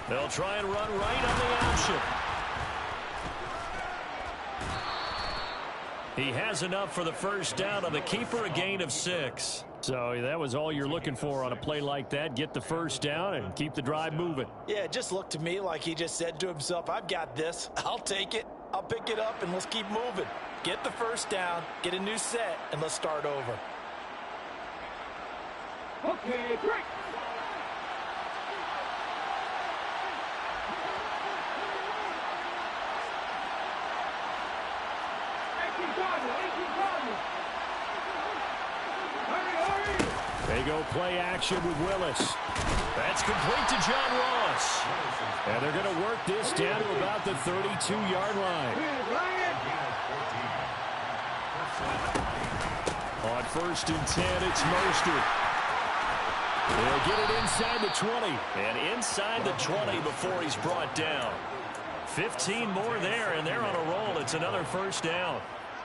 They'll try and run right on the option. He has enough for the first down on the keeper, a gain of 6. So that was all you're looking for on a play like that. Get the first down and keep the drive moving. Yeah, it just looked to me like he just said to himself, I've got this. I'll take it. I'll pick it up, and let's keep moving. Get the first down, get a new set, and let's start over. Okay, break. They go play action with Willis. That's complete to John Ross. And they're going to work this down to about the 32-yard line. On 1st and 10, it's Mostert. They'll get it inside the 20. And inside the 20 before he's brought down. 15 more there, and they're on a roll. It's another first down.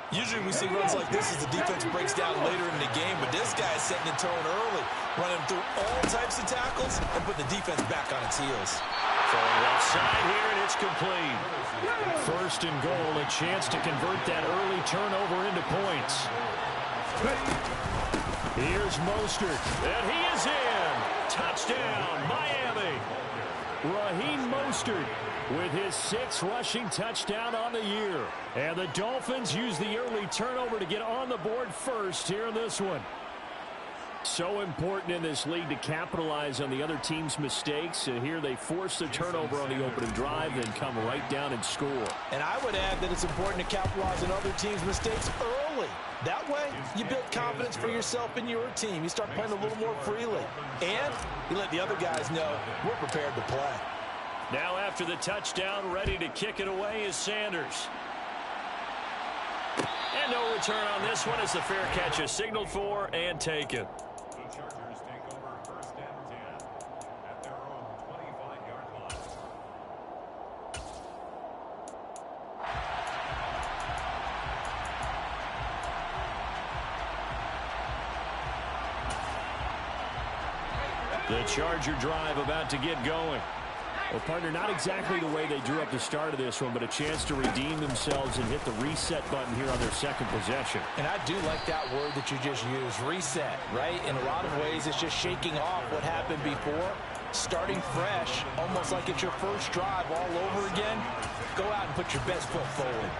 Usually we see runs like this as the defense breaks down later in the game, but this guy is setting the tone early, running through all types of tackles and putting the defense back on its heels. Throwing left side here, and it's complete. 1st and goal, a chance to convert that early turnover into points. Here's Mostert, and he is in. Touchdown, Miami. Raheem Mostert with his 6th rushing touchdown on the year. And the Dolphins use the early turnover to get on the board first here in this one. So important in this league to capitalize on the other team's mistakes. Here they force the turnover on the opening drive, then come right down and score. And I would add that it's important to capitalize on other teams' mistakes early. That way, you build confidence for yourself and your team. You start playing a little more freely. And you let the other guys know we're prepared to play. Now after the touchdown, ready to kick it away is Sanders. And no return on this one as the fair catch is signaled for and taken. The Chargers take over 1st and 10 at their own 25-yard line. The Charger drive about to get going. Well, partner, not exactly the way they drew up the start of this one, but a chance to redeem themselves and hit the reset button here on their 2nd possession. And I do like that word that you just used, reset, right? In a lot of ways, it's just shaking off what happened before, starting fresh, almost like it's your first drive all over again. Go out and put your best foot forward.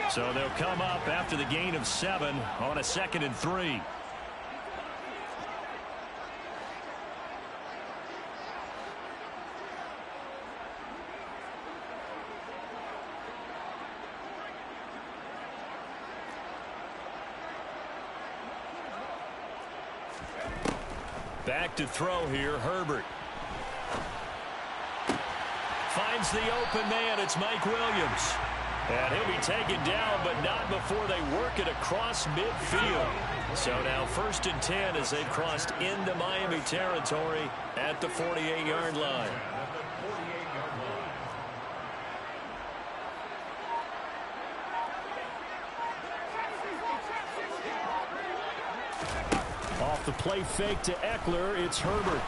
So they'll come up after the gain of 7 on a 2nd and 3. Back to throw here, Herbert. Finds the open man, it's Mike Williams. And he'll be taken down, but not before they work it across midfield. So now 1st and 10 as they've crossed into Miami territory at the 48-yard line. Off the play fake to Eckler, it's Herbert.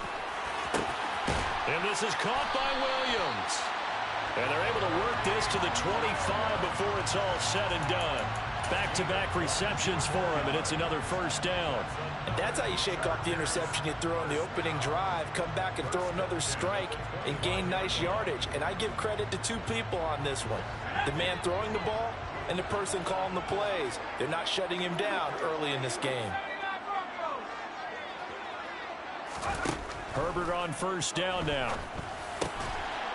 And this is caught by Williams. And they're able to work this to the 25 before it's all said and done. Back-to-back receptions for him, and it's another first down. And that's how you shake off the interception you throw on the opening drive, come back and throw another strike and gain nice yardage. And I give credit to 2 people on this one. The man throwing the ball and the person calling the plays. They're not shutting him down early in this game. Herbert on first down now.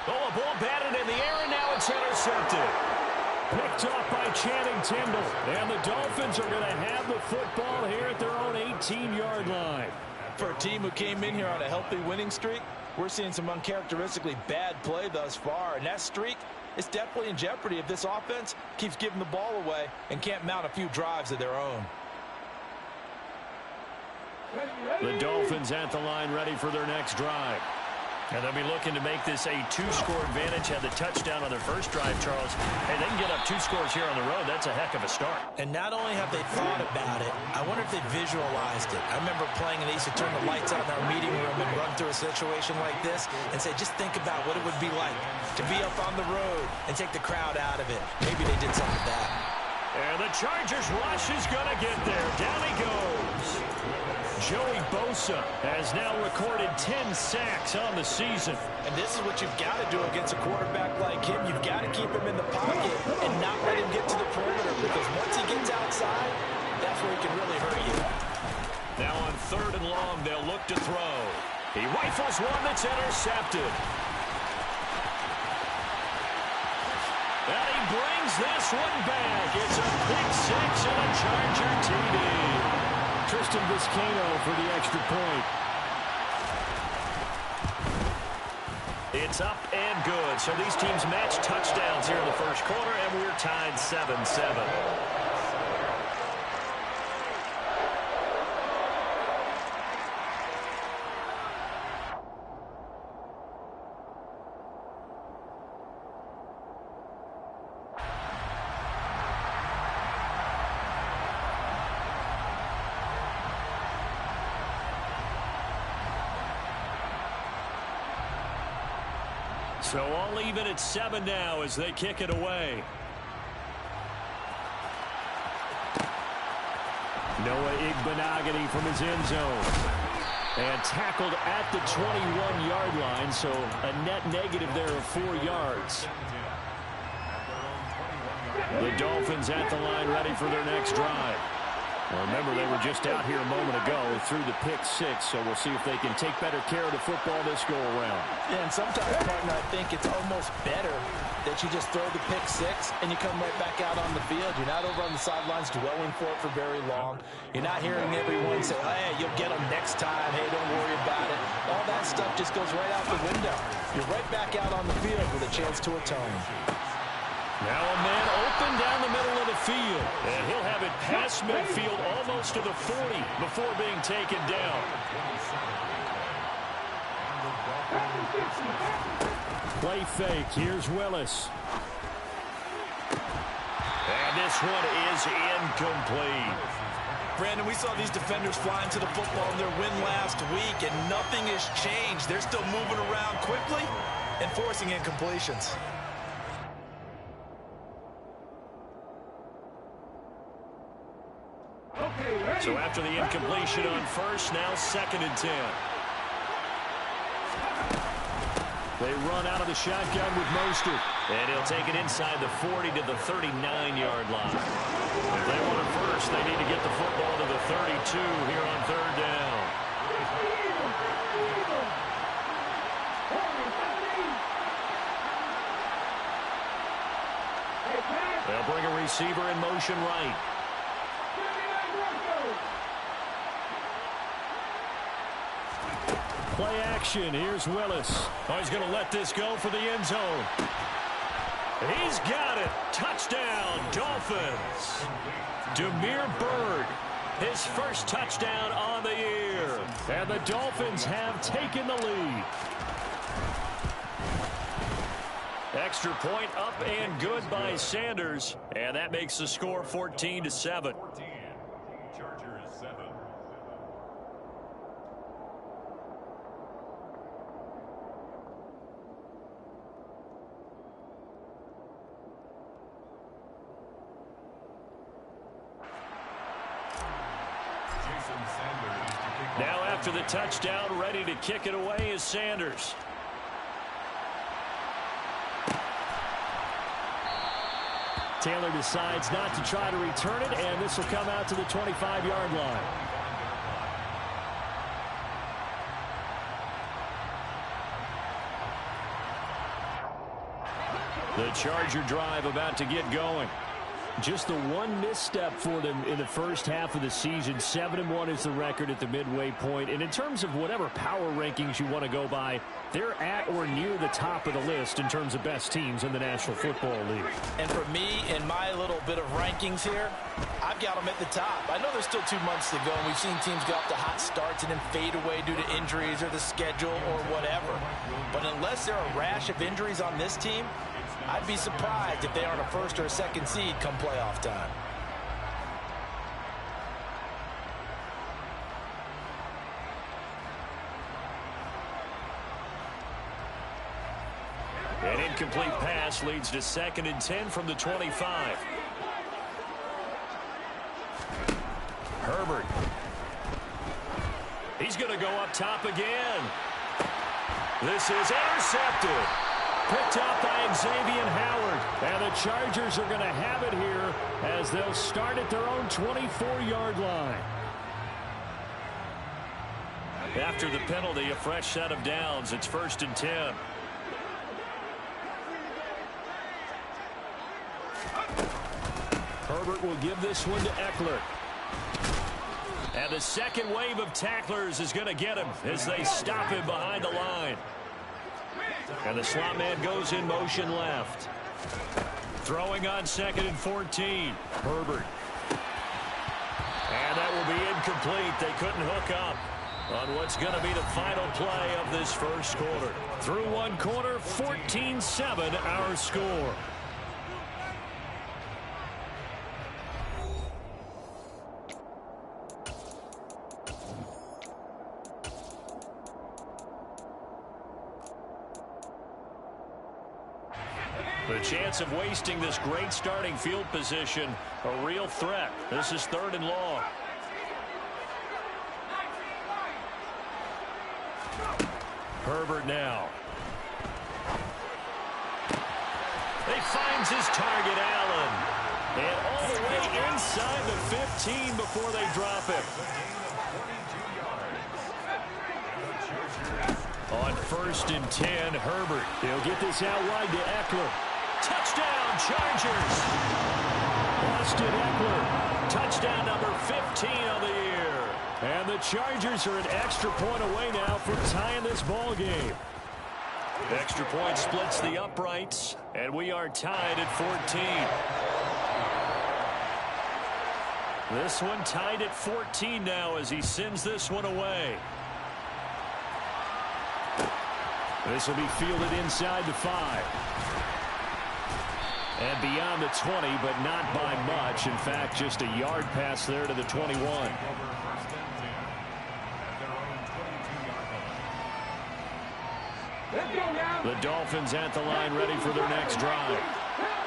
Oh, a ball batted in the air, and now it's intercepted. Picked off by Channing Tindall. And the Dolphins are going to have the football here at their own 18-yard line. For a team who came in here on a healthy winning streak, we're seeing some uncharacteristically bad play thus far. And that streak is definitely in jeopardy if this offense keeps giving the ball away and can't mount a few drives of their own. The Dolphins at the line ready for their next drive. And they'll be looking to make this a two-score advantage. Had the touchdown on their first drive, Charles. Hey, they can get up 2 scores here on the road. That's a heck of a start. And not only have they thought about it, I wonder if they visualized it. I remember playing and they used to turn the lights out in our meeting room and run through a situation like this and say, just think about what it would be like to be up on the road and take the crowd out of it. Maybe they did something like that. And the Chargers rush is going to get there. Down he goes. Joey Bosa has now recorded 10 sacks on the season. And this is what you've got to do against a quarterback like him. You've got to keep him in the pocket and not let him get to the perimeter, because once he gets outside, that's where he can really hurt you. Now on 3rd and long, they'll look to throw. He rifles one that's intercepted. And he brings this one back. It's a pick 6 and a Charger TD. Tristan Vizcaino for the extra point. It's up and good. So these teams match touchdowns here in the first quarter, and we're tied 7-7. So all even at 7 now as they kick it away. Noah Igbenogany from his end zone. And tackled at the 21-yard line, so a net negative there of 4 yards. The Dolphins at the line ready for their next drive. Well, remember, they were just out here a moment ago through the pick 6, so we'll see if they can take better care of the football this go-around. Yeah, and sometimes, partner, I think it's almost better that you just throw the pick 6 and you come right back out on the field. You're not over on the sidelines dwelling for it for very long. You're not hearing everyone say, hey, you'll get them next time. Hey, don't worry about it. All that stuff just goes right out the window. You're right back out on the field with a chance to atone. Now a man open down the middle of the field. And he'll have it past midfield almost to the 40 before being taken down. Play fake. Here's Willis. And this one is incomplete. Brandon, we saw these defenders fly into the football in their win last week, and nothing has changed. They're still moving around quickly and forcing incompletions. So after the incompletion on first, now 2nd and 10. They run out of the shotgun with Mostert. And he'll take it inside the 40 to the 39-yard line. If they want it first, they need to get the football to the 32 here on 3rd down. They'll bring a receiver in motion right. Play action. Here's Willis. Oh, he's going to let this go for the end zone. He's got it. Touchdown, Dolphins. Damiere Byrd, his first touchdown on the year. And the Dolphins have taken the lead. Extra point up and good by Sanders. And that makes the score 14-7. Chargers 7. Now after the touchdown, ready to kick it away is Sanders. Taylor decides not to try to return it, and this will come out to the 25-yard line. The Charger drive about to get going. Just the one misstep for them in the first half of the season. 7-1 is the record at the midway point. And in terms of whatever power rankings you want to go by, they're at or near the top of the list in terms of best teams in the National Football League. And for me, in my little bit of rankings here, I've got them at the top. I know there's still 2 months to go, and we've seen teams get off to hot starts and then fade away due to injuries or the schedule or whatever. But unless there are a rash of injuries on this team, I'd be surprised if they aren't a first or a second seed come playoff time. An incomplete pass leads to 2nd and 10 from the 25. Herbert. He's going to go up top again. This is intercepted. Picked up by Xavier Howard. And the Chargers are going to have it here as they'll start at their own 24-yard line. After the penalty, a fresh set of downs. It's 1st and 10. Herbert will give this one to Eckler. And the second wave of tacklers is going to get him as they stop him behind the line. And the slot man goes in motion left. Throwing on 2nd and 14. Herbert. And that will be incomplete. They couldn't hook up on what's going to be the final play of this first quarter. Through one quarter, 14-7 our score. The chance of wasting this great starting field position, a real threat. This is 3rd and long. Herbert now. He finds his target, Allen. And all the way inside the 15 before they drop him. On 1st and 10, Herbert. He'll get this out wide to Eckler. Touchdown, Chargers. Austin Eckler. Touchdown number 15 on the year. And the Chargers are an extra point away now from tying this ball game. Extra point splits the uprights, and we are tied at 14. This one tied at 14 now as he sends this one away. This will be fielded inside the 5. And beyond the 20, but not by much. In fact, just a yard pass there to the 21. The Dolphins at the line ready for their next drive.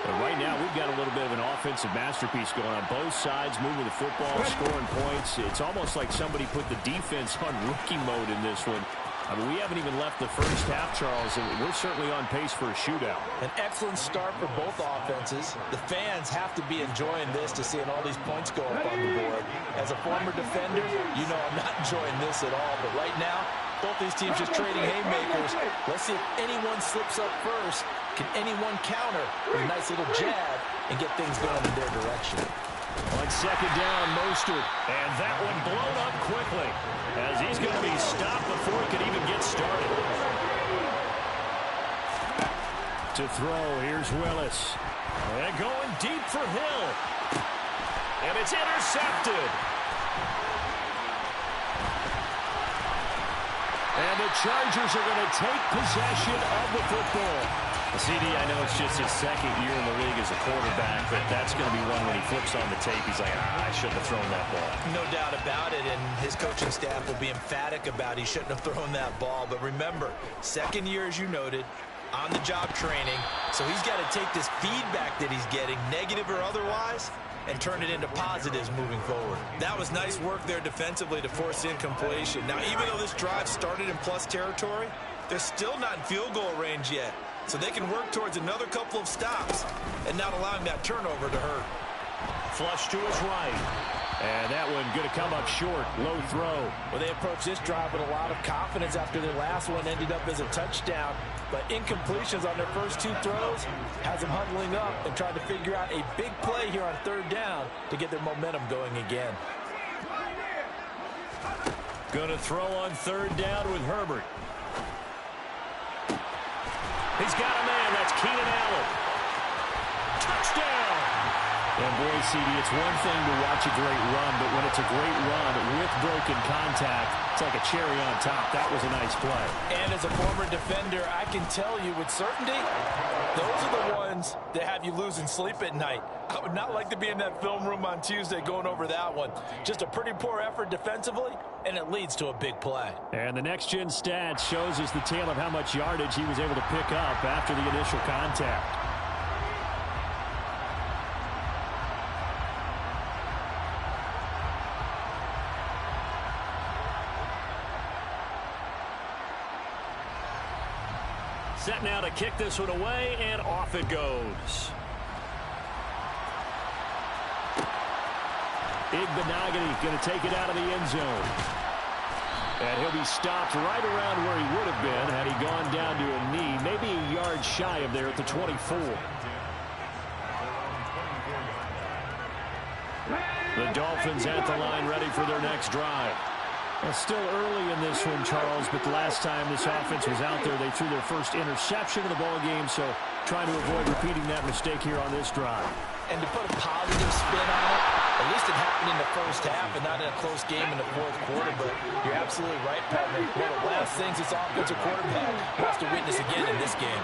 But right now, we've got a little bit of an offensive masterpiece going on. Both sides moving the football, scoring points. It's almost like somebody put the defense on rookie mode in this one. I mean, we haven't even left the first half, Charles, and we're certainly on pace for a shootout. An excellent start for both offenses. The fans have to be enjoying this to seeing all these points go up on the board. As a former defender, you know I'm not enjoying this at all. But right now, both these teams just trading haymakers. Let's see if anyone slips up first. Can anyone counter with a nice little jab and get things going in their direction? On 2nd down, Mostert. And that one blown up quickly as he's going to be stopped before he can even get started. To throw, here's Willis. And going deep for Hill. And it's intercepted. And the Chargers are going to take possession of the football. CD, I know it's just his 2nd year in the league as a quarterback, but that's going to be one when he flips on the tape. He's like, I shouldn't have thrown that ball. No doubt about it, and his coaching staff will be emphatic about he shouldn't have thrown that ball. But remember, 2nd year, as you noted, on-the-job training, so he's got to take this feedback that he's getting, negative or otherwise, and turn it into positives moving forward. That was nice work there defensively to force incompletion. Now, even though this drive started in plus territory, they're still not in field goal range yet. So they can work towards another couple of stops and not allowing that turnover to hurt. Flush to his right. And that one going to come up short. Low throw. Well, they approached this drive with a lot of confidence after their last one ended up as a touchdown. But incompletions on their first two throws has them huddling up and trying to figure out a big play here on third down to get their momentum going again. Going to throw on third down with Herbert. He's got a man. That's Keenan Allen. Touchdown. And boy, CD, it's one thing to watch a great run, but when it's a great run with broken contact, it's like a cherry on top. That was a nice play. And as a former defender, I can tell you with certainty, those are the ones that have you losing sleep at night. I would not like to be in that film room on Tuesday going over that one. Just a pretty poor effort defensively, and it leads to a big play. And the next-gen stats shows us the tale of how much yardage he was able to pick up after the initial contact. Set now to kick this one away, and off it goes. Igbenogany going to take it out of the end zone. And he'll be stopped right around where he would have been had he gone down to a knee, maybe a yard shy of there at the 24. The Dolphins at the line ready for their next drive. Well, still early in this one, Charles, but the last time this offense was out there, they threw their first interception of the ball game, so trying to avoid repeating that mistake here on this drive. And to put a positive spin on it, at least it happened in the first half and not in a close game in the fourth quarter, but you're absolutely right, partner. One of the last things this offensive quarterback wants to witness again in this game.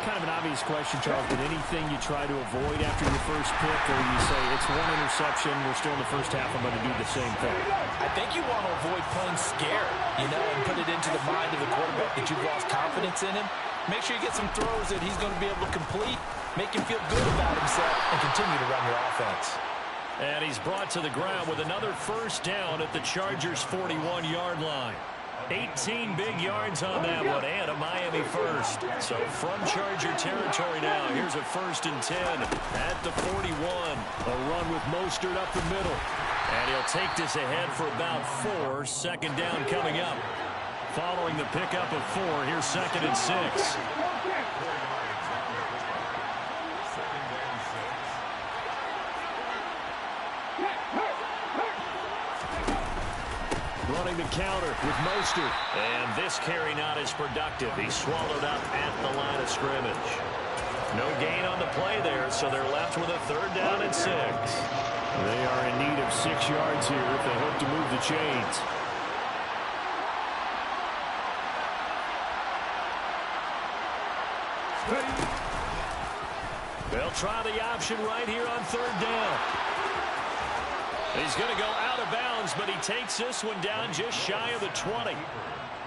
Kind of an obvious question, Charles, but anything you try to avoid after your first pick, or you say it's one interception, we're still in the first half, I'm going to do the same thing? I think you want to avoid playing scared, and put it into the mind of the quarterback that you've lost confidence in him. Make sure you get some throws that he's going to be able to complete, make him feel good about himself, and continue to run your offense. And he's brought to the ground with another first down at the Chargers' 41-yard line. 18 big yards on that one, and a Miami first. So from Charger territory now, here's a 1st and 10 at the 41. A run with Mostert up the middle. And he'll take this ahead for about 4. Second down coming up. Following the pickup of 4, here's 2nd and 6. Running the counter with Mostert. And this carry not as productive. He's swallowed up at the line of scrimmage. No gain on the play there, so they're left with a 3rd down and 6. They are in need of 6 yards here if they hope to move the chains. They'll try the option right here on 3rd down. He's going to go out of bounds, but he takes this one down just shy of the 20.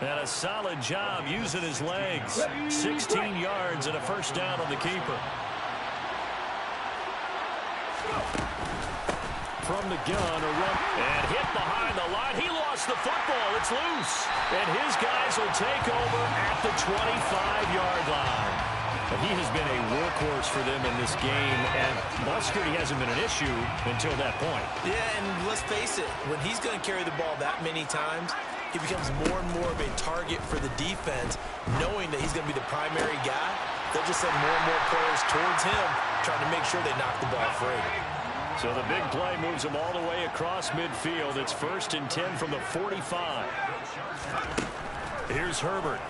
And a solid job using his legs. 16 yards and a 1st down on the keeper. From the gun, a run, and hit behind the line. He lost the football. It's loose. And his guys will take over at the 25-yard line. He has been a workhorse for them in this game, and ball security hasn't been an issue until that point. Yeah, and let's face it, when he's going to carry the ball that many times, he becomes more and more of a target for the defense, knowing that he's going to be the primary guy. They'll just send more and more players towards him, trying to make sure they knock the ball free. So the big play moves him all the way across midfield. It's 1st and 10 from the 45. Here's Herbert.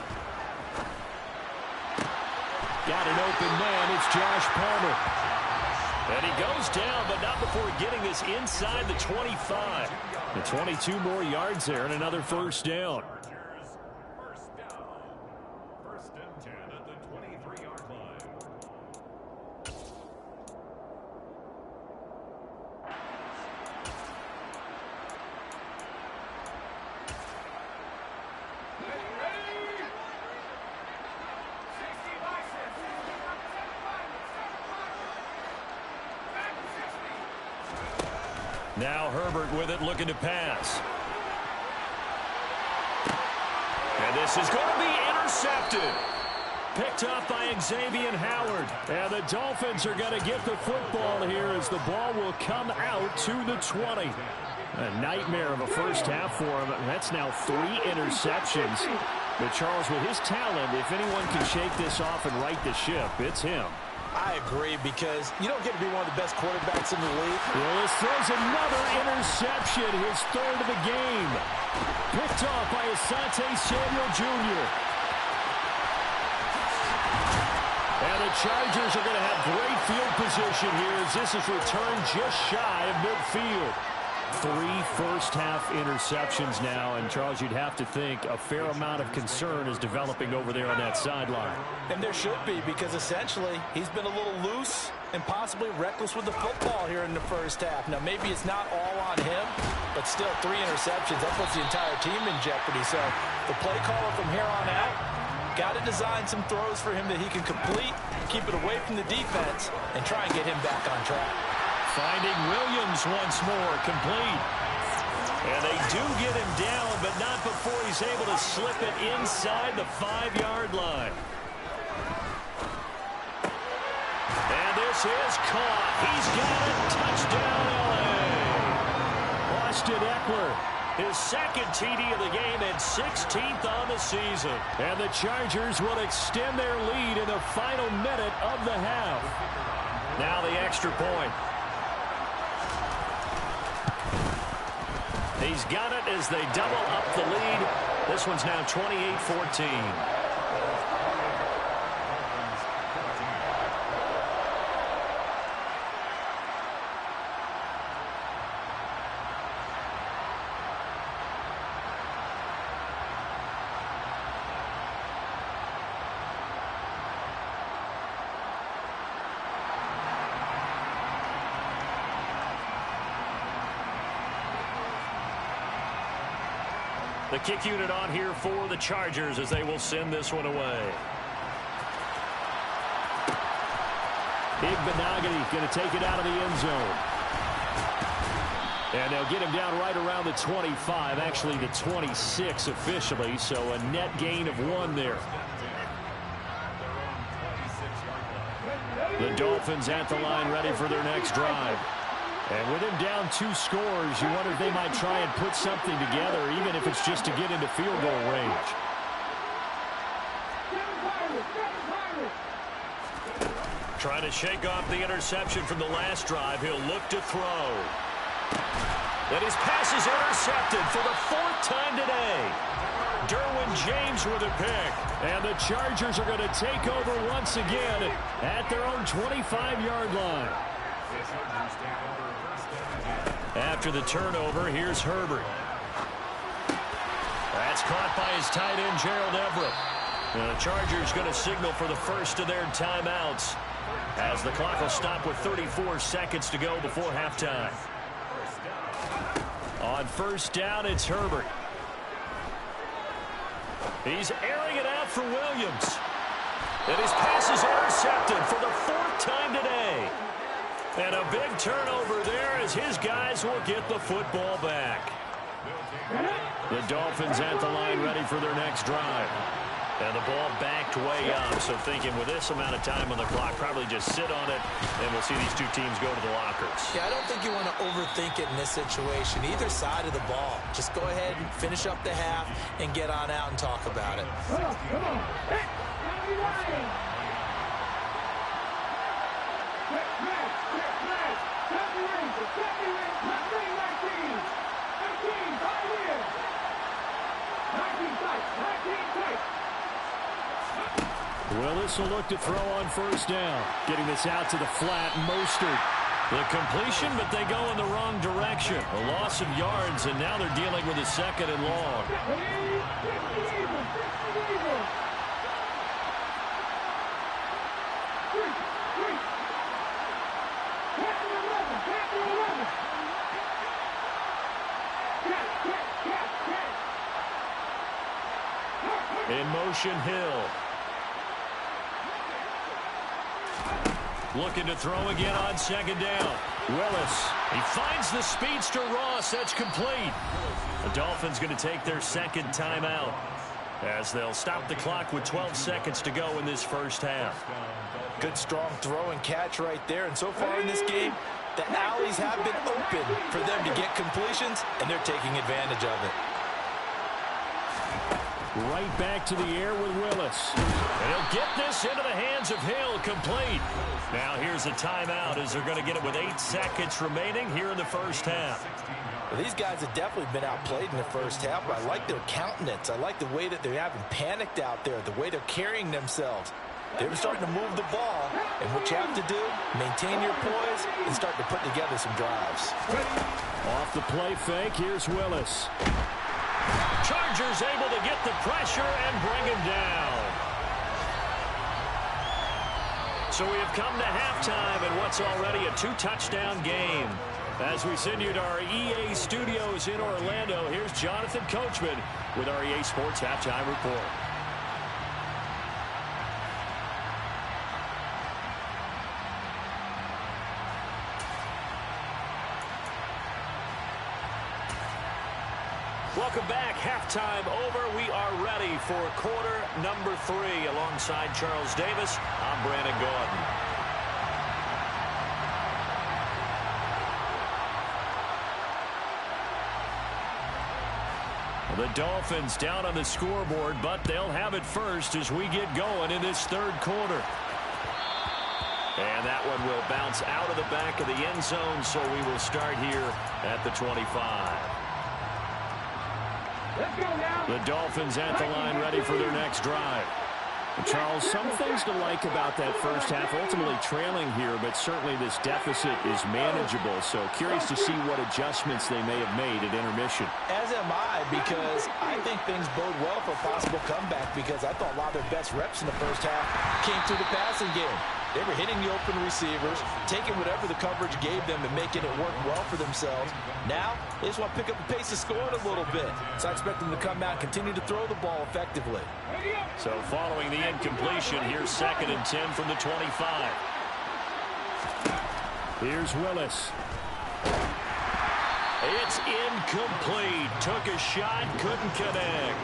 Got an open man. It's Josh Palmer. And he goes down, but not before getting this inside the 25. The 22 more yards there and another 1st down. First down. 1st and 10 at the 23-yard line. Now Herbert with it, looking to pass. And this is going to be intercepted. Picked up by Xavier Howard. And the Dolphins are going to get the football here as the ball will come out to the 20. A nightmare of a first half for him. That's now 3 interceptions. But Charles, with his talent, if anyone can shake this off and right the ship, it's him. I agree, because you don't get to be one of the best quarterbacks in the league. Willis throws another interception, his 3rd of the game. Picked off by Asante Samuel Jr. And the Chargers are going to have great field position here as this is returned just shy of midfield. 3 first-half interceptions now, and Charles, you'd have to think a fair amount of concern is developing over there on that sideline. And there should be, because essentially he's been a little loose and possibly reckless with the football here in the first half. Now, maybe it's not all on him, but still 3 interceptions. That puts the entire team in jeopardy. So the play caller from here on out got to design some throws for him that he can complete, keep it away from the defense, and try and get him back on track. Finding Williams once more, complete. And they do get him down, but not before he's able to slip it inside the 5-yard line. And this is caught. He's got it. Touchdown, L.A. Austin Eckler, his 2nd TD of the game and 16th on the season. And the Chargers will extend their lead in the final minute of the half. Now the extra point. He's got it as they double up the lead. This one's now 28-14. The kick unit on here for the Chargers as they will send this one away. Igbenogany going to take it out of the end zone. And they'll get him down right around the 25, actually the 26 officially, so a net gain of 1 there. The Dolphins at the line ready for their next drive. And with him down 2 scores, you wonder if they might try and put something together, even if it's just to get into field goal range. Trying to shake off the interception from the last drive. He'll look to throw. And his pass is intercepted for the 4th time today. Derwin James with a pick. And the Chargers are going to take over once again at their own 25-yard line. After the turnover, here's Herbert. That's caught by his tight end, Gerald Everett. And the Chargers going to signal for the first of their timeouts as the clock will stop with 34 seconds to go before halftime. On first down, it's Herbert. He's airing it out for Williams. And his pass is intercepted for the 4th time today. And a big turnover there as his guys will get the football back. The Dolphins at the line ready for their next drive. And the ball backed way up. So thinking with this amount of time on the clock, probably just sit on it, and we'll see these 2 teams go to the lockers. Yeah, I don't think you want to overthink it in this situation. Either side of the ball. Just go ahead and finish up the half and get on out and talk about it. Come on. Hey, Willis will look to throw on first down. Getting this out to the flat, Mostert. The completion, but they go in the wrong direction. A loss of yards, and now they're dealing with a 2nd and long. In motion, Hill. Looking to throw again on 2nd down. Willis. He finds the speedster Ross. That's complete. The Dolphins going to take their 2nd timeout as they'll stop the clock with 12 seconds to go in this first half. Good strong throw and catch right there. And so far in this game, The alleys have been open for them to get completions, and they're taking advantage of it. Right back to the air with Willis. And he'll get this into the hands of Hill, complete. Now here's a timeout as they're going to get it with 8 seconds remaining here in the first half. Well, these guys have definitely been outplayed in the first half, but I like their countenance. I like the way that they're having panicked out there, the way they're carrying themselves. They're starting to move the ball, and what you have to do, maintain your poise and start to put together some drives. Off the play fake, here's Willis. Chargers able to get the pressure and bring him down. So we have come to halftime in what's already a 2-touchdown game. As we send you to our EA studios in Orlando, here's Jonathan Coachman with our EA Sports Halftime Report. Welcome back. Halftime over. We are ready for quarter number 3. Alongside Charles Davis, I'm Brandon Gordon. The Dolphins down on the scoreboard, but they'll have it first as we get going in this third quarter. And that one will bounce out of the back of the end zone, so we will start here at the 25. The Dolphins at the line, ready for their next drive. Charles, some things to like about that first half. Ultimately trailing here, but certainly this deficit is manageable. So curious to see what adjustments they may have made at intermission. As am I, because I think things bode well for a possible comeback, because I thought a lot of their best reps in the first half came through the passing game. They were hitting the open receivers, taking whatever the coverage gave them and making it work well for themselves. Now, they just want to pick up the pace of scoring a little bit. So I expect them to come out and continue to throw the ball effectively. So following the incompletion, here's 2nd and 10 from the 25. Here's Willis. It's incomplete. Took a shot, couldn't connect.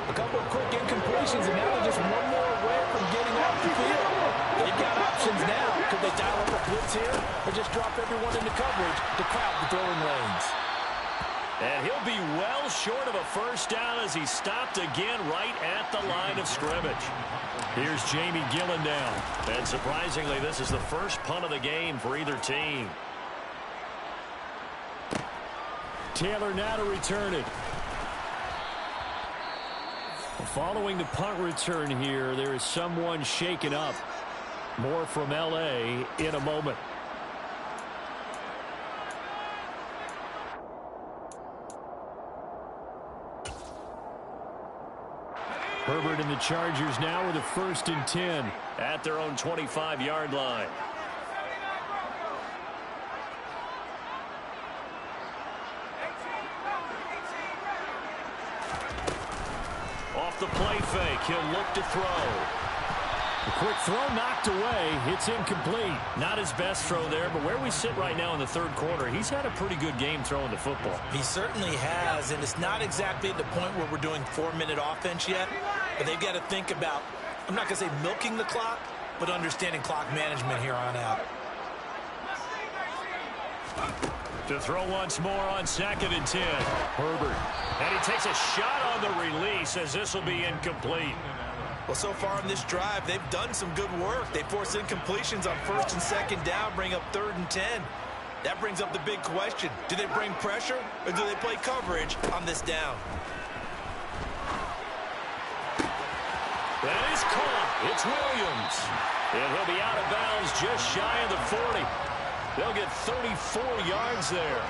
A couple of quick incompletions, and now they're just one more away from getting off the field. They've got options now. Could they dial up a blitz here or just drop everyone into coverage to crowd the throwing lanes? And he'll be well short of a first down as he stopped again right at the line of scrimmage. Here's Jamie Gillen down. And surprisingly, this is the first punt of the game for either team. Taylor now to return it. Following the punt return here, there is someone shaken up. More from L.A. in a moment. Herbert and the Chargers now with a 1st and 10 at their own 25-yard line. Off the play fake, he'll look to throw. A quick throw knocked away. It's incomplete. Not his best throw there, but where we sit right now in the third quarter, he's had a pretty good game throwing the football. He certainly has, and it's not exactly at the point where we're doing 4-minute offense yet, but they've got to think about, I'm not going to say milking the clock, but understanding clock management here on out. To throw once more on 2nd and 10. Herbert. And he takes a shot on the release as this will be incomplete. Well, so far in this drive, they've done some good work. They force incompletions on 1st and 2nd down, bring up 3rd and 10. That brings up the big question. Do they bring pressure or do they play coverage on this down? That is caught. It's Williams. And he'll be out of bounds just shy of the 40. They'll get 34 yards there.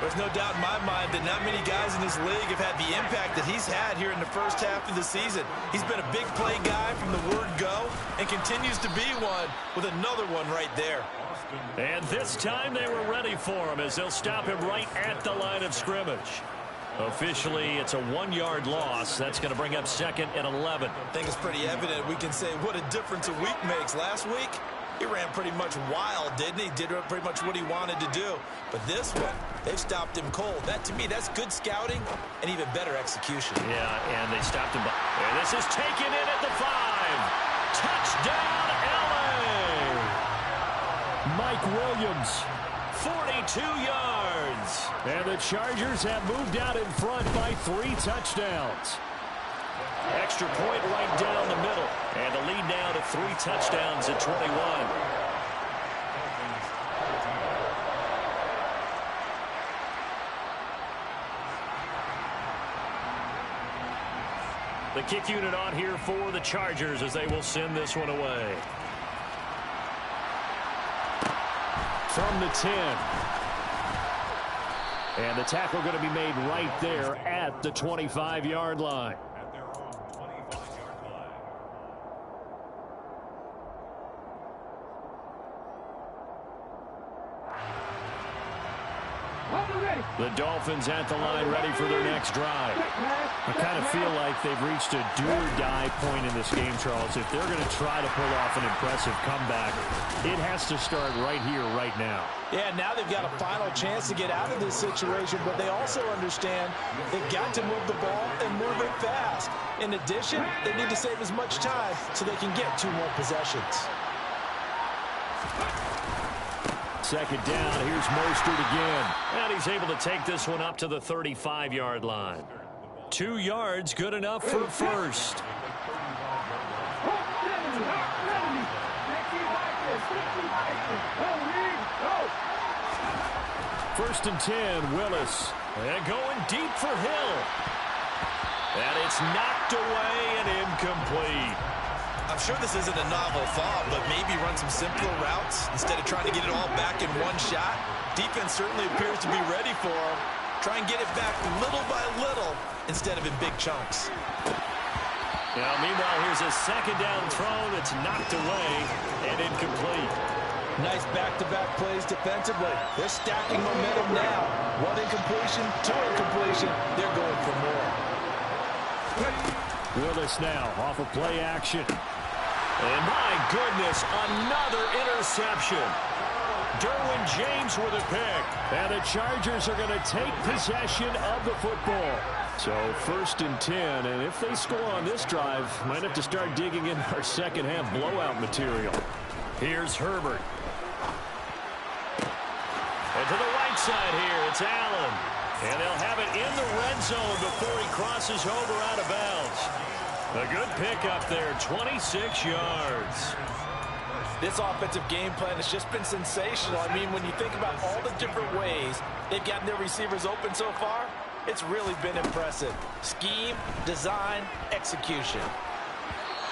There's no doubt in my mind that not many guys in this league have had the impact that he's had here in the first half of the season. He's been a big play guy from the word go and continues to be one with another one right there. And this time they were ready for him as they'll stop him right at the line of scrimmage. Officially, it's a 1-yard loss. That's going to bring up 2nd and 11. I think it's pretty evident we can say what a difference a week makes. Last week, he ran pretty much wild, didn't he? Did pretty much what he wanted to do. But this one, they've stopped him cold. That, to me, that's good scouting and even better execution. Yeah, and they stopped him. And this is taken in at the 5. Touchdown, L.A. Mike Williams 42 yards. And the Chargers have moved out in front by 3 touchdowns. Extra point right down the middle. And the lead now to 3 touchdowns at 21. The kick unit on here for the Chargers as they will send this one away. From the 10. And the tackle going to be made right there at the 25-yard line. At their own 25-yard line. The Dolphins at the line ready for their next drive. I kind of feel like they've reached a do-or-die point in this game, Charles. If they're going to try to pull off an impressive comeback, it has to start right here, right now. Yeah, now they've got a final chance to get out of this situation, but they also understand they've got to move the ball and move it fast. In addition, they need to save as much time so they can get 2 more possessions. Second down, here's Mostert again. And he's able to take this one up to the 35-yard line. 2 yards, good enough for first. First and 10, Willis. And going deep for Hill. And it's knocked away and incomplete. I'm sure this isn't a novel thought, but maybe run some simpler routes instead of trying to get it all back in one shot. Defense certainly appears to be ready for him. Try and get it back little by little instead of in big chunks. Now, meanwhile, here's a second down throw that's knocked away and incomplete. Nice back-to-back plays defensively. They're stacking momentum now. 1 incompletion, 2 incompletion. They're going for more. Willis now off of play action. And my goodness, another interception. Derwin James with a pick. And the Chargers are going to take possession of the football. So first and 10, and if they score on this drive, might have to start digging in our second half blowout material. Here's Herbert. And to the right side here, it's Allen. And they'll have it in the red zone before he crosses over out of bounds. A good pickup there, 26 yards. This offensive game plan has just been sensational. I mean, when you think about all the different ways they've gotten their receivers open so far, it's really been impressive. Scheme, design, execution.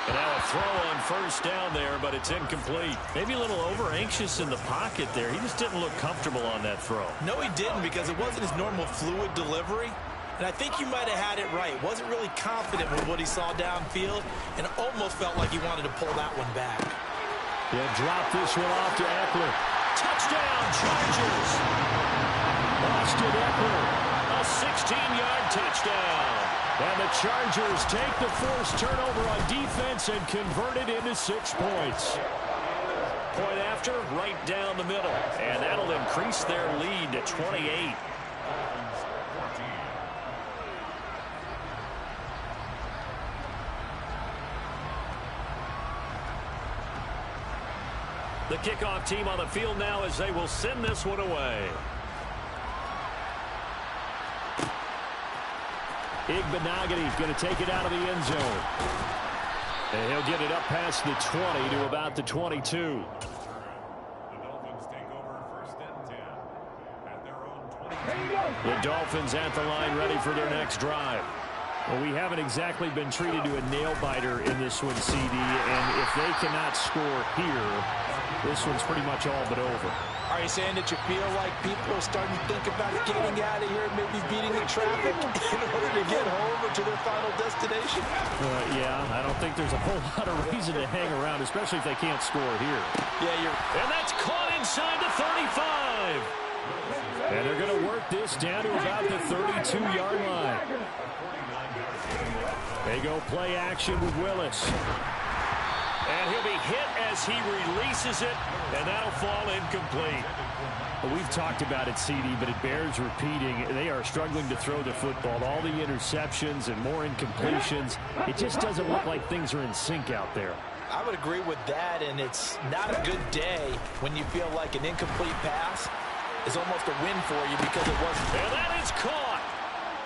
And now a throw on first down there, but it's incomplete. Maybe a little over-anxious in the pocket there. He just didn't look comfortable on that throw. No, he didn't, because it wasn't his normal fluid delivery. And I think he might have had it right. Wasn't really confident with what he saw downfield and almost felt like he wanted to pull that one back. He'll drop this one off to Eckler. Touchdown, Chargers! Austin Eckler, a 16-yard touchdown. And the Chargers take the forced turnover on defense and convert it into 6 points. Point after, right down the middle. And that'll increase their lead to 28. The kickoff team on the field now as they will send this one away. Igbenogany going to take it out of the end zone. And he'll get it up past the 20 to about the 22. The Dolphins take over first and 10 at their own 20. The Dolphins at the line ready for their next drive. Well, we haven't exactly been treated to a nail-biter in this one, CD, and if they cannot score here, this one's pretty much all but over. Are you saying that you feel like people are starting to think about getting out of here and maybe beating the traffic in order to get home or to their final destination? Yeah, I don't think there's a whole lot of reason to hang around, especially if they can't score here. Yeah, and that's caught inside the 35. And they're going to work this down to about the 32-yard line. They go play action with Willis. And he'll be hit as he releases it, and that'll fall incomplete. Well, we've talked about it, CD, but it bears repeating. They are struggling to throw the football. All the interceptions and more incompletions. It just doesn't look like things are in sync out there. I would agree with that, and it's not a good day when you feel like an incomplete pass is almost a win for you because it wasn't. And that is caught.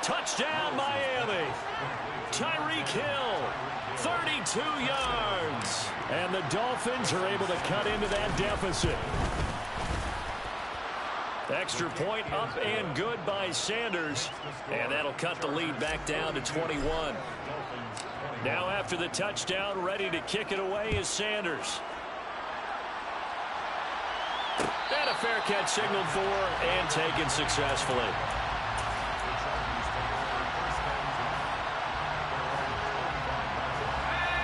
Touchdown, Miami. Tyreek Hill, 32 yards. And the Dolphins are able to cut into that deficit. Extra point up and good by Sanders. And that'll cut the lead back down to 21. Now after the touchdown, ready to kick it away is Sanders. And a fair catch signaled for and taken successfully.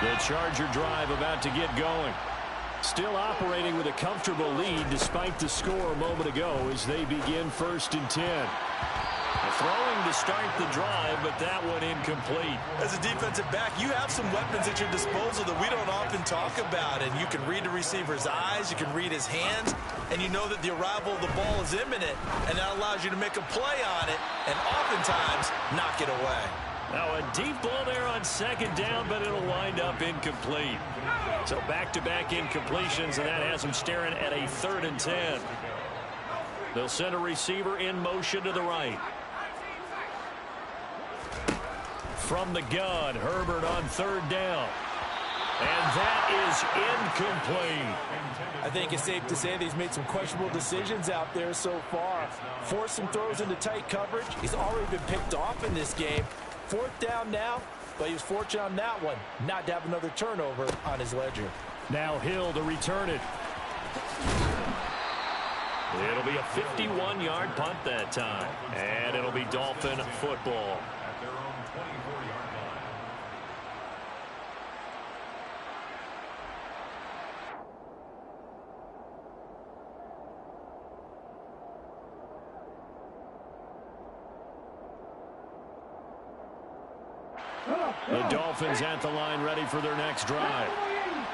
The Charger drive about to get going. Still operating with a comfortable lead despite the score a moment ago as they begin 1st and 10. Throwing to start the drive, but that one incomplete. As a defensive back, you have some weapons at your disposal that we don't often talk about. And you can read the receiver's eyes, you can read his hands, and you know that the arrival of the ball is imminent, and that allows you to make a play on it and oftentimes knock it away. Now a deep ball there on 2nd down, but it'll wind up incomplete. So back-to-back incompletions, and that has them staring at a 3rd and 10. They'll send a receiver in motion to the right. From the gun, Herbert on 3rd down. And that is incomplete. I think it's safe to say that he's made some questionable decisions out there so far. Forced some throws into tight coverage. He's already been picked off in this game. 4th down now, but he was fortunate on that one not to have another turnover on his ledger. Now Hill to return it. It'll be a 51-yard punt that time, and it'll be Dolphin football. At their own 24-yard line. The Dolphins at the line ready for their next drive.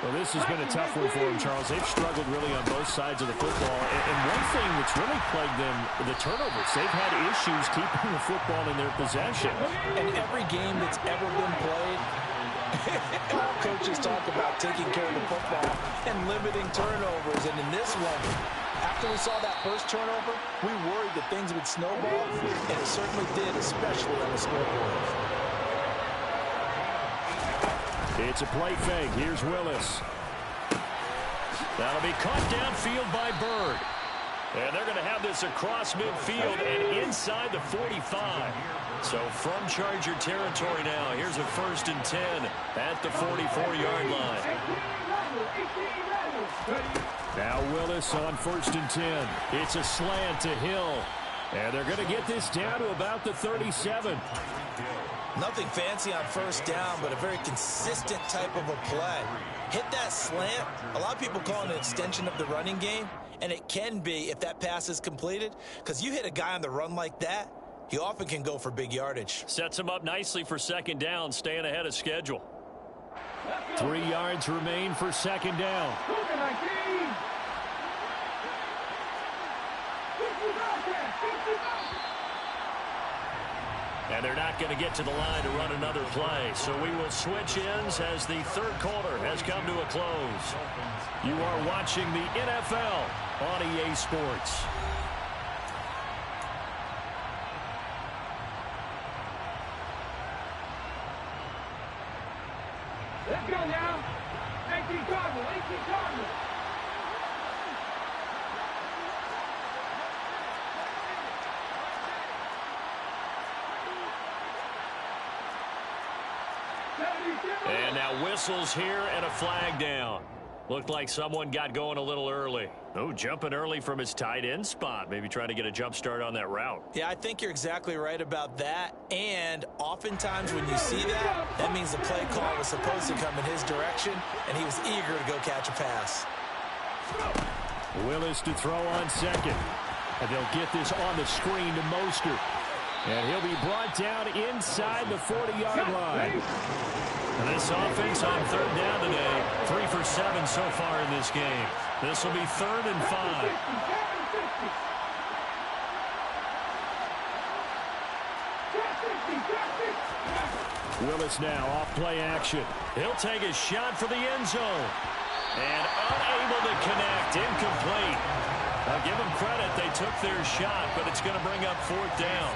Well, this has been a tough one for them, Charles. They've struggled really on both sides of the football. And one thing that's really plagued them, the turnovers. They've had issues keeping the football in their possession. And every game that's ever been played, all coaches talk about taking care of the football and limiting turnovers. And in this one, after we saw that first turnover, we worried that things would snowball, and it certainly did, especially on the scoreboard. It's a play fake. Here's Willis. That'll be caught downfield by Bird. And they're going to have this across midfield and inside the 45. So from Charger territory now, here's a 1st and 10 at the 44-yard line. Now Willis on 1st and 10. It's a slant to Hill. And they're going to get this down to about the 37. Nothing fancy on 1st down, but a very consistent type of a play. Hit that slant. A lot of people call it an extension of the running game, and it can be if that pass is completed, because you hit a guy on the run like that, he often can go for big yardage. Sets him up nicely for 2nd down, staying ahead of schedule. 3 yards remain for 2nd down. And they're not going to get to the line to run another play. So we will switch ends as the 3rd quarter has come to a close. You are watching the NFL on EA Sports. Let's go now. 18 Cardinals, 18 Cardinals. And now whistles here and a flag down. Looked like someone got going a little early. Oh, jumping early from his tight end spot. Maybe trying to get a jump start on that route. Yeah, I think you're exactly right about that. And oftentimes when you see that, that means the play call was supposed to come in his direction, and he was eager to go catch a pass. Willis to throw on 2nd. And they'll get this on the screen to Mostert. And he'll be brought down inside the 40-yard line. And this offense on 3rd down today, 3 for 7 so far in this game. This will be 3rd and 5. Willis now off play action. He'll take a shot for the end zone. And unable to connect, incomplete. Give them credit. They took their shot, but it's going to bring up fourth down.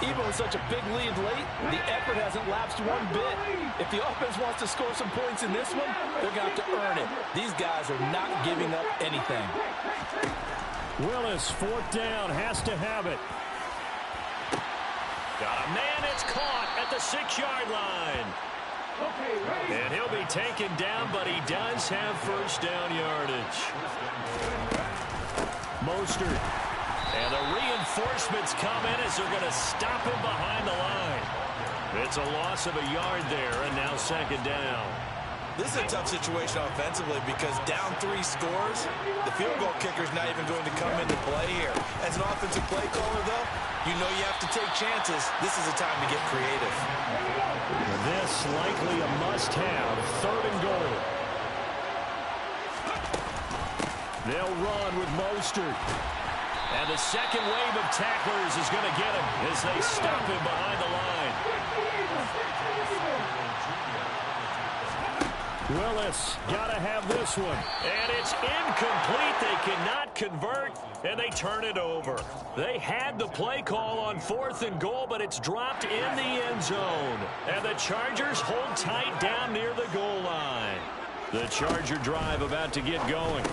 Even with such a big lead late, the effort hasn't lapsed one bit. If the offense wants to score some points in this one, they're going to have to earn it. These guys are not giving up anything. Willis, fourth down, has to have it. Got a man, it's caught at the 6-yard line. And he'll be taken down, but he does have first down yardage. Mostert. And the reinforcements come in as they're going to stop him behind the line. It's a loss of a yard there, and now second down. This is a tough situation offensively because down 3 scores, the field goal kicker's not even going to come into play here. As an offensive play caller, though, you know you have to take chances. This is a time to get creative. This likely a must-have, third and goal. They'll run with Mostert. And the second wave of tacklers is going to get him as they stop him behind the line. Willis got to have this one. And it's incomplete. They cannot convert, and they turn it over. They had the play call on fourth and goal, but it's dropped in the end zone. And the Chargers hold tight down near the goal line. The Charger drive about to get going.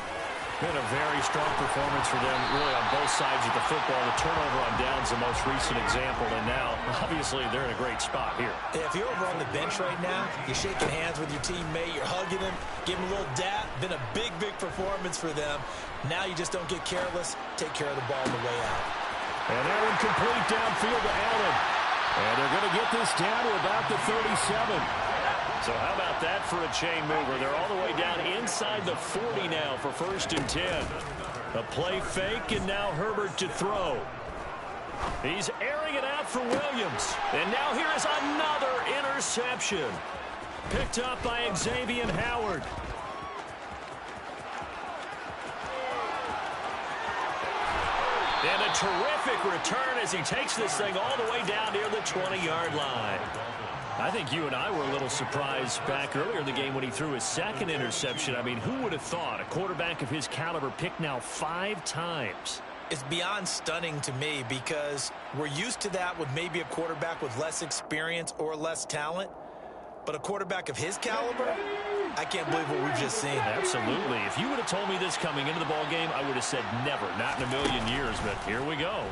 Been a very strong performance for them, really, on both sides of the football. The turnover on downs the most recent example, and now, obviously, they're in a great spot here. Yeah, if you're over on the bench right now, you're shaking hands with your teammate, you're hugging him, giving him a little dap. Been a big, big performance for them. Now you just don't get careless. Take care of the ball on the way out. And they're incomplete downfield to Allen. And they're going to get this down to about the 37. So how about that for a chain mover? They're all the way down inside the 40 now for first and 10. A play fake, and now Herbert to throw. He's airing it out for Williams. And now here is another interception. Picked up by Xavier Howard. And a terrific return as he takes this thing all the way down near the 20-yard line. I think you and I were a little surprised back earlier in the game when he threw his second interception. I mean, who would have thought a quarterback of his caliber picked now 5 times? It's beyond stunning to me because we're used to that with maybe a quarterback with less experience or less talent. But a quarterback of his caliber, I can't believe what we've just seen. Absolutely. If you would have told me this coming into the ball game, I would have said never, not in a million years. But here we go.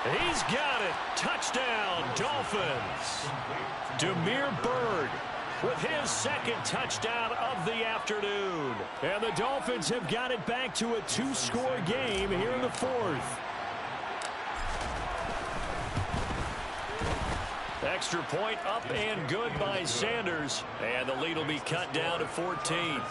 He's got it. Touchdown, Dolphins. Damiere Byrd with his second touchdown of the afternoon. And the Dolphins have got it back to a 2-score game here in the fourth. Extra point up and good by Sanders. And the lead will be cut down to 14.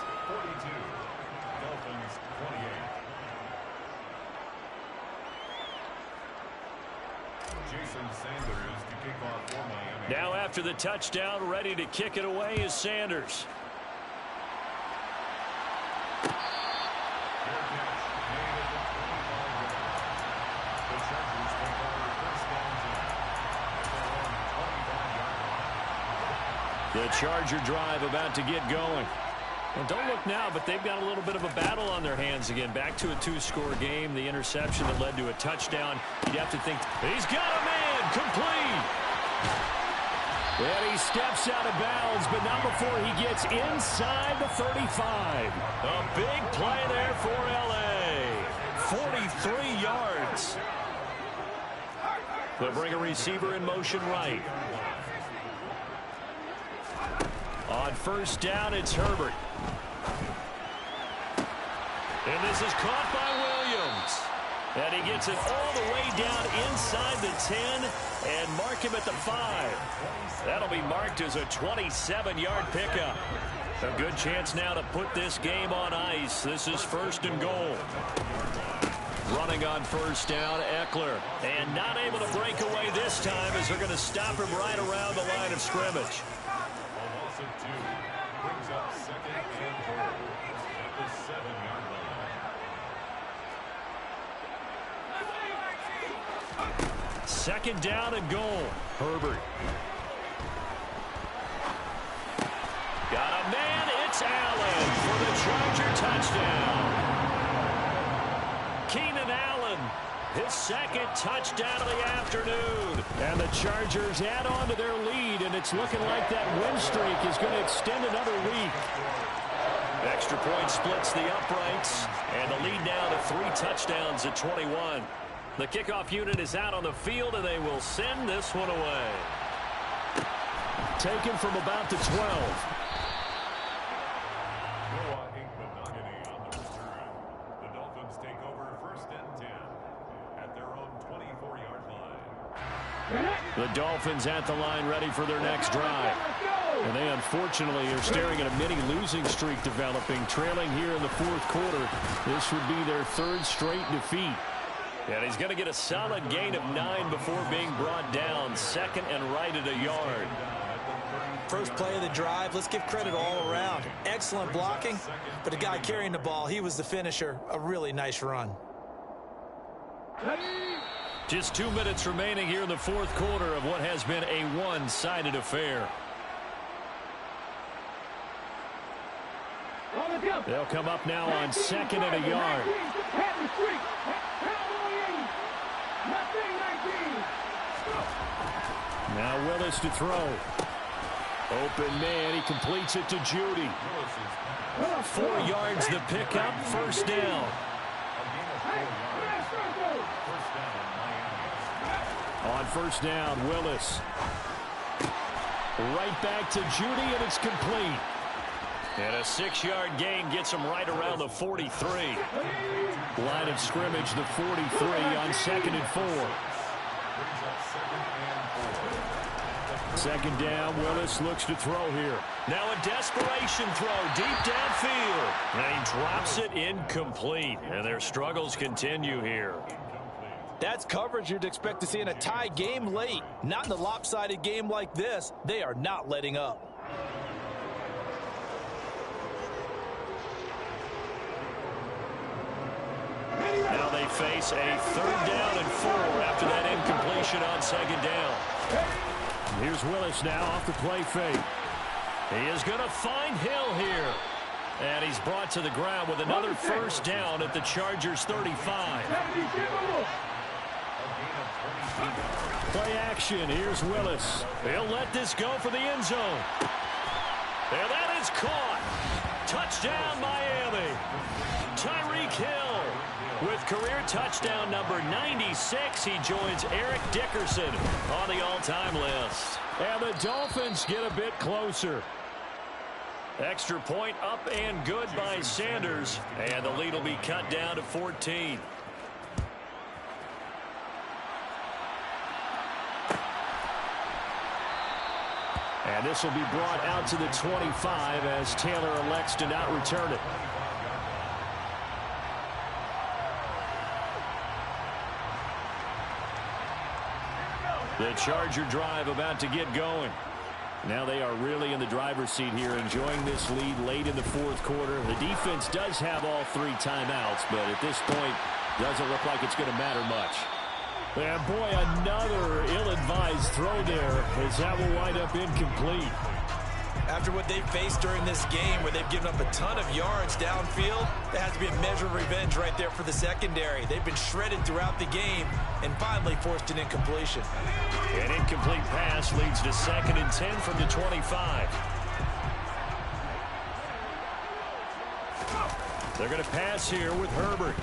Now after the touchdown, ready to kick it away is Sanders. The Charger drive about to get going. And don't look now, but they've got a little bit of a battle on their hands again. Back to a 2-score game. The interception that led to a touchdown. You'd have to think, he's got a man, complete. And he steps out of bounds, but not before he gets inside the 35. A big play there for L.A. 43 yards. They'll bring a receiver in motion right. On first down, it's Herbert. And this is caught by Williams. And he gets it all the way down inside the 10 and mark him at the 5. That'll be marked as a 27-yard pickup. A good chance now to put this game on ice. This is first and goal. Running on first down, Eckler. And not able to break away this time as they're going to stop him right around the line of scrimmage. Brings up second and goal at the 7-yard line. Second down and goal. Herbert. Got a man. It's Allen for the Charger touchdown. his second touchdown of the afternoon. And the Chargers add on to their lead, and it's looking like that win streak is going to extend another week. Extra point splits the uprights, and the lead now to 3 touchdowns at 21. The kickoff unit is out on the field, and they will send this one away. Taken from about the 12. The Dolphins at the line, ready for their next drive. And they unfortunately are staring at a mini losing streak developing, trailing here in the fourth quarter. This would be their 3rd straight defeat. And he's going to get a solid gain of 9 before being brought down. 2nd and right at a yard. First play of the drive, let's give credit all around. Excellent blocking, but the guy carrying the ball, he was the finisher. A really nice run. Just 2 minutes remaining here in the fourth quarter of what has been a one-sided affair. They'll come up now on 2nd and a yard. Now Willis to throw. Open man, he completes it to Judy. 4 yards the pickup, first down. On first down, Willis. Right back to Judy, and it's complete. And a 6-yard gain gets him right around the 43. Line of scrimmage, the 43 on 2nd and 4. Second down, Willis looks to throw here. Now a desperation throw deep downfield. And he drops it incomplete. And their struggles continue here. That's coverage you'd expect to see in a tie game late. Not in a lopsided game like this. They are not letting up. Now they face a 3rd down and 4 after that incompletion on 2nd down. Here's Willis now off the play fake. He is going to find Hill here. And he's brought to the ground with another first down at the Chargers 35. Play action. Here's Willis. He'll let this go for the end zone. And that is caught. Touchdown, Miami. Tyreek Hill with career touchdown number 96. He joins Eric Dickerson on the all-time list. And the Dolphins get a bit closer. Extra point up and good by Sanders. And the lead will be cut down to 14. And this will be brought out to the 25 as Taylor elects to not return it. The Charger drive about to get going. Now they are really in the driver's seat here, enjoying this lead late in the fourth quarter. The defense does have all 3 timeouts, but at this point, doesn't look like it's going to matter much. And boy, another ill-advised throw there, as that will wind up incomplete. After what they've faced during this game, where they've given up a ton of yards downfield, there has to be a measure of revenge right there for the secondary. They've been shredded throughout the game and finally forced an incompletion. An incomplete pass leads to 2nd and 10 from the 25. They're going to pass here with Herbert.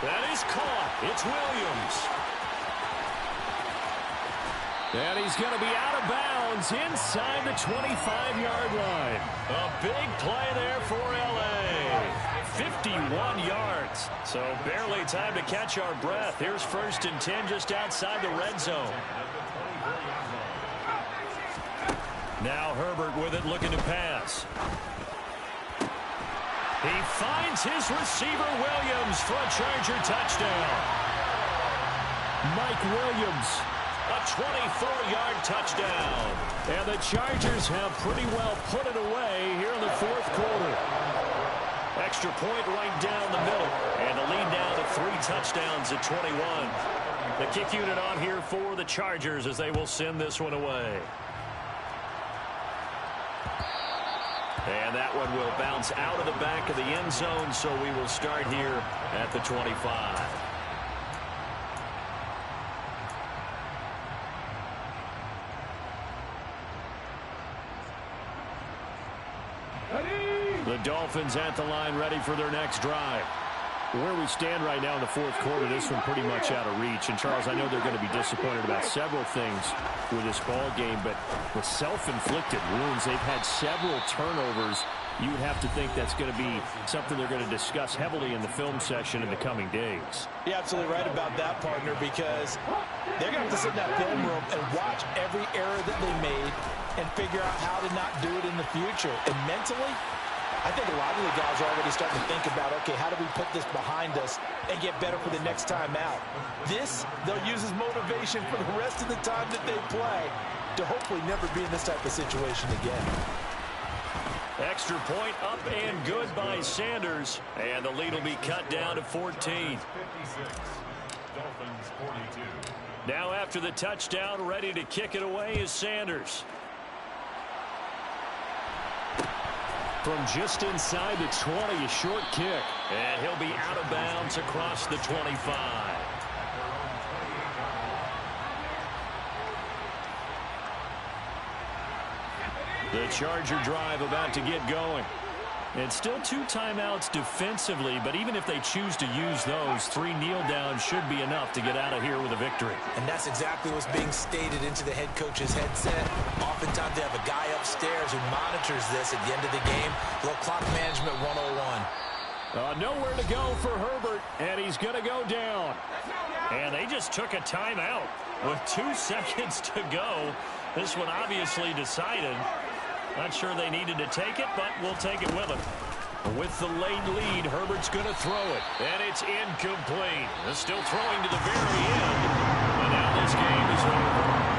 That is caught. It's Williams. And he's going to be out of bounds inside the 25-yard line. A big play there for L.A. 51 yards. So barely time to catch our breath. Here's 1st and 10 just outside the red zone. Now Herbert with it, looking to pass. He finds his receiver Williams for a Charger touchdown. Mike Williams, a 24-yard touchdown. And the Chargers have pretty well put it away here in the fourth quarter. Extra point right down the middle. And the lead now to 3 touchdowns at 21. The kick unit on here for the Chargers as they will send this one away. And that one will bounce out of the back of the end zone, so we will start here at the 25. The Dolphins at the line, ready for their next drive. Where we stand right now in the fourth quarter, this one pretty much out of reach. And, Charles, I know they're going to be disappointed about several things with this ball game, but with self-inflicted wounds, they've had several turnovers. You would have to think that's going to be something they're going to discuss heavily in the film session in the coming days. You're absolutely right about that, partner, because they're going to have to sit in that film room and watch every error that they made and figure out how to not do it in the future. And mentally, I think a lot of the guys are already starting to think about, okay, how do we put this behind us and get better for the next time out? This, they'll use as motivation for the rest of the time that they play to hopefully never be in this type of situation again. Extra point up and good by Sanders. And the lead will be cut down to 14. 56. Dolphins 42. Now after the touchdown, ready to kick it away is Sanders. From just inside the 20, a short kick. And he'll be out of bounds across the 25. The Charger drive about to get going. It's still 2 timeouts defensively, but even if they choose to use those, 3 kneel downs should be enough to get out of here with a victory. And that's exactly what's being stated into the head coach's headset. Oftentimes they have a guy upstairs who monitors this at the end of the game. A little clock management 101. Nowhere to go for Herbert, and he's going to go down. And they just took a timeout with 2 seconds to go. This one obviously decided. Not sure they needed to take it, but we'll take it with them. With the late lead, Herbert's going to throw it. And it's incomplete. They're still throwing to the very end. And now this game is over.